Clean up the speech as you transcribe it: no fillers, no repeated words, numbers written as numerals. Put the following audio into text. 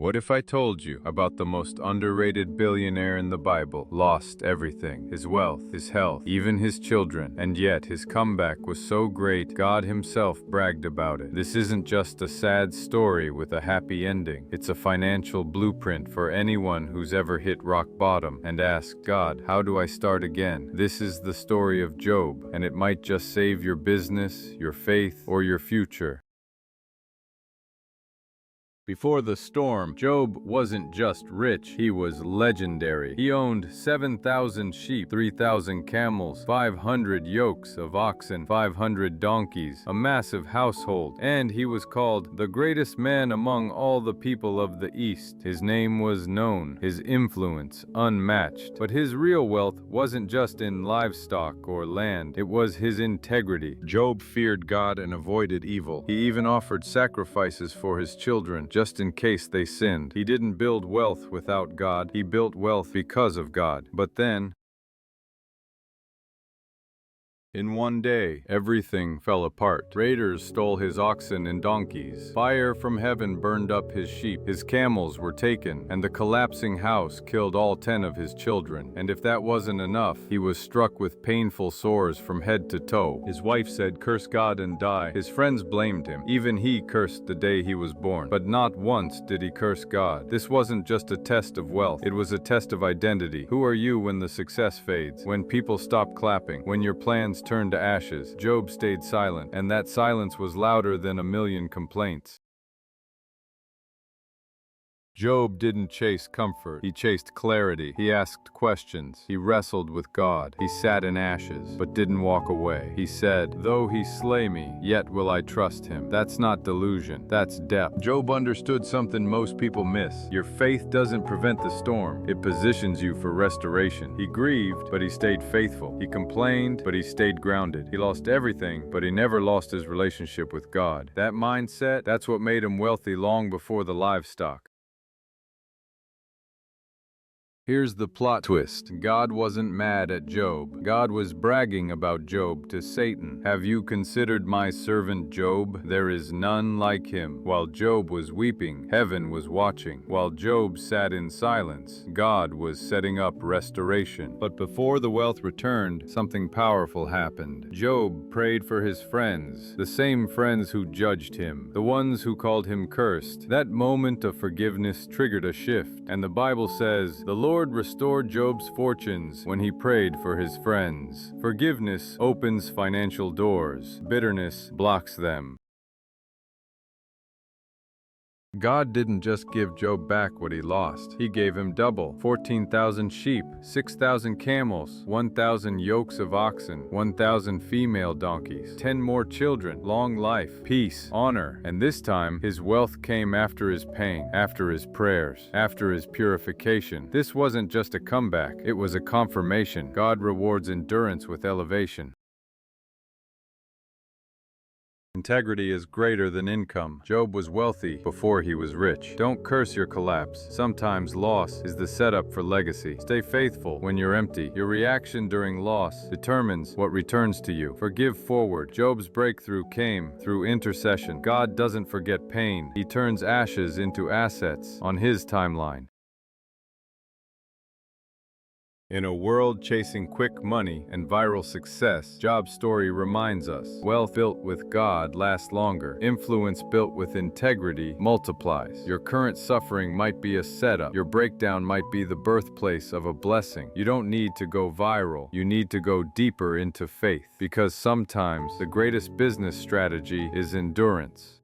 What if I told you about the most underrated billionaire in the Bible? Lost everything, his wealth, his health, even his children, and yet his comeback was so great, God himself bragged about it. This isn't just a sad story with a happy ending. It's a financial blueprint for anyone who's ever hit rock bottom and asked, God, how do I start again? This is the story of Job, and it might just save your business, your faith, or your future. Before the storm, Job wasn't just rich, he was legendary. He owned 7,000 sheep, 3,000 camels, 500 yokes of oxen, 500 donkeys, a massive household, and he was called the greatest man among all the people of the East. His name was known, his influence unmatched. But his real wealth wasn't just in livestock or land, it was his integrity. Job feared God and avoided evil. He even offered sacrifices for his children, just in case they sinned. He didn't build wealth without God, he built wealth because of God. But then, in one day, everything fell apart. Raiders stole his oxen and donkeys. Fire from heaven burned up his sheep. His camels were taken, and the collapsing house killed all 10 of his children. And if that wasn't enough, he was struck with painful sores from head to toe. His wife said, "Curse God and die." His friends blamed him. Even he cursed the day he was born. But not once did he curse God. This wasn't just a test of wealth. It was a test of identity. Who are you when the success fades? When people stop clapping? When your plans turned to ashes? Job stayed silent, and that silence was louder than a million complaints. Job didn't chase comfort, he chased clarity. He asked questions, he wrestled with God. He sat in ashes, but didn't walk away. He said, "Though he slay me, yet will I trust him." That's not delusion, that's depth. Job understood something most people miss. Your faith doesn't prevent the storm, it positions you for restoration. He grieved, but he stayed faithful. He complained, but he stayed grounded. He lost everything, but he never lost his relationship with God. That mindset, that's what made him wealthy long before the livestock. Here's the plot twist. God wasn't mad at Job. God was bragging about Job to Satan. "Have you considered my servant Job? There is none like him." While Job was weeping, heaven was watching. While Job sat in silence, God was setting up restoration. But before the wealth returned, something powerful happened. Job prayed for his friends, the same friends who judged him, the ones who called him cursed. That moment of forgiveness triggered a shift, and the Bible says, "The Lord restored Job's fortunes when he prayed for his friends." Forgiveness opens financial doors. Bitterness blocks them. God didn't just give Job back what he lost. He gave him double. 14,000 sheep, 6,000 camels, 1,000 yokes of oxen, 1,000 female donkeys, 10 more children, long life, peace, honor. And this time, his wealth came after his pain, after his prayers, after his purification. This wasn't just a comeback, it was a confirmation. God rewards endurance with elevation. Integrity is greater than income. Job was wealthy before he was rich. Don't curse your collapse. Sometimes loss is the setup for legacy. Stay faithful when you're empty. Your reaction during loss determines what returns to you. Forgive forward. Job's breakthrough came through intercession. God doesn't forget pain. He turns ashes into assets on his timeline. In a world chasing quick money and viral success, Job's story reminds us, wealth built with God lasts longer. Influence built with integrity multiplies. Your current suffering might be a setup. Your breakdown might be the birthplace of a blessing. You don't need to go viral. You need to go deeper into faith. Because sometimes the greatest business strategy is endurance.